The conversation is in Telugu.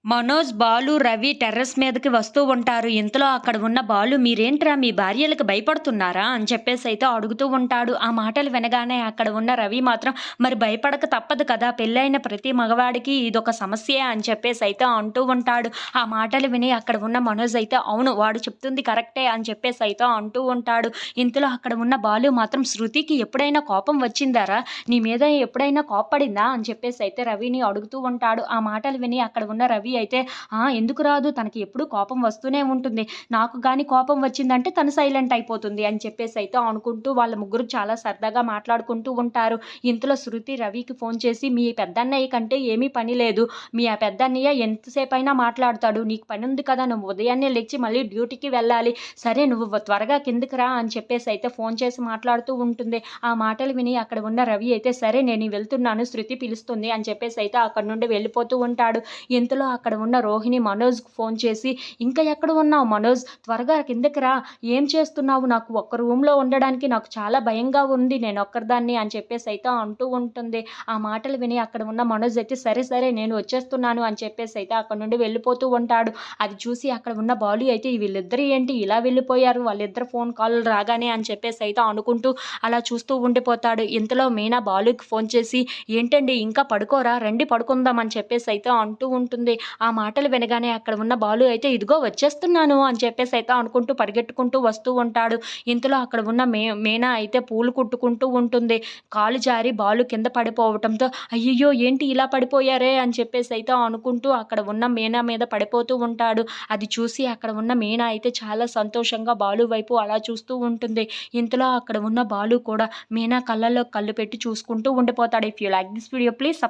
మనోజ్, బాలు, రవి టెర్రస్ మీదకి వస్తూ ఉంటారు. ఇంతలో అక్కడ ఉన్న బాలు, "మీరేంట్రా మీ భార్యలకి భయపడుతున్నారా?" అని చెప్పేసైతే అడుగుతూ ఉంటాడు. ఆ మాటలు వినగానే అక్కడ ఉన్న రవి మాత్రం, "మరి భయపడక తప్పదు కదా! పెళ్ళైన ప్రతి మగవాడికి ఇదొక సమస్యే" అని చెప్పేసైతే అంటూ ఉంటాడు. ఆ మాటలు విని అక్కడ ఉన్న మనోజ్ అయితే, "అవును, వాడు చెప్తుంది కరెక్టే" అని చెప్పేసైతే అంటూ ఉంటాడు. ఇంతలో అక్కడ ఉన్న బాలు మాత్రం, "శృతికి ఎప్పుడైనా కోపం వచ్చిందారా? నీ మీద ఎప్పుడైనా కోప్పడిందా?" అని చెప్పేసైతే రవిని అడుగుతూ ఉంటాడు. ఆ మాటలు విని అక్కడ ఉన్న రవి అయితే, ఎందుకు రాదు, తనకి ఎప్పుడూ కోపం వస్తూనే ఉంటుంది. నాకు గాని కోపం వచ్చిందంటే తను సైలెంట్ అయిపోతుంది" అని చెప్పేసైతే అనుకుంటూ వాళ్ళ ముగ్గురు చాలా సరదాగా మాట్లాడుకుంటూ ఉంటారు. ఇంతలో శృతి రవికి ఫోన్ చేసి, "మీ పెద్దన్నయ్య కంటే ఏమీ పని లేదు. మీ ఆ పెద్దన్నయ్య ఎంతసేపైనా మాట్లాడతాడు. నీకు పనుంది కదా! నువ్వు ఉదయాన్నే లెగిచి మళ్ళీ డ్యూటీకి వెళ్ళాలి. సరే నువ్వు త్వరగా కిందకి రా" అని చెప్పేసైతే ఫోన్ చేసి మాట్లాడుతూ ఉంటుంది. ఆ మాటలు విని అక్కడ ఉన్న రవి అయితే, "సరే నేను వెళ్తున్నాను, శృతి పిలుస్తుంది" అని చెప్పేసైతే అక్కడి నుండి వెళ్ళిపోతూ ఉంటాడు. ఇంతలో అక్కడ ఉన్న రోహిణి మనోజ్‌కి ఫోన్ చేసి, "ఇంకా ఎక్కడ ఉన్నావు మనోజ్? త్వరగా కిందకి రా. ఏం చేస్తున్నావు? నాకు ఒక్క రూమ్‌లో ఉండడానికి నాకు చాలా భయంగా ఉంది, నేనొక్కడిదాన్ని" అని చెప్పేసైతే అంటూ ఉంటుంది. ఆ మాటలు విని అక్కడ ఉన్న మనోజ్ అయితే, "సరే, సరే నేను వచ్చేస్తున్నాను" అని చెప్పేసైతే అక్కడి నుండి వెళ్ళిపోతూ ఉంటాడు. అది చూసి అక్కడ ఉన్న బాలు అయితే, "వీళ్ళిద్దరు ఏంటి ఇలా వెళ్ళిపోయారు? వాళ్ళిద్దరు ఫోన్ కాల్‌లు రాగానే" అని చెప్పేసైతే అనుకుంటూ అలా చూస్తూ ఉండిపోతాడు. ఇంతలో మీనా బాలుకి ఫోన్ చేసి, "ఏంటండి ఇంకా పడుకోరా? రండి పడుకుందాం" అని చెప్పేసైతే అంటూ ఉంటుంది. ఆ మాటలు వినగానే అక్కడ ఉన్న బాలు అయితే, "ఇదిగో వచ్చేస్తున్నాను" అని చెప్పేసైతే అనుకుంటూ పరిగెట్టుకుంటూ వస్తూ ఉంటాడు. ఇంతలో అక్కడ ఉన్న మీనా అయితే పూలు కుట్టుకుంటూ ఉంటుంది. కాలు జారి బాలు కింద పడిపోవటంతో, "అయ్యయ్యో! ఏంటి ఇలా పడిపోయారే" అని చెప్పేసైతే అనుకుంటూ అక్కడ ఉన్న మీనా మీద పడిపోతూ ఉంటాడు. అది చూసి అక్కడ ఉన్న మీనా అయితే చాలా సంతోషంగా బాలు వైపు అలా చూస్తూ ఉంటుంది. ఇంతలో అక్కడ ఉన్న బాలు కూడా మీనా కళ్ళల్లో కళ్ళు పెట్టి చూసుకుంటూ ఉండిపోతాడు. If you like this video please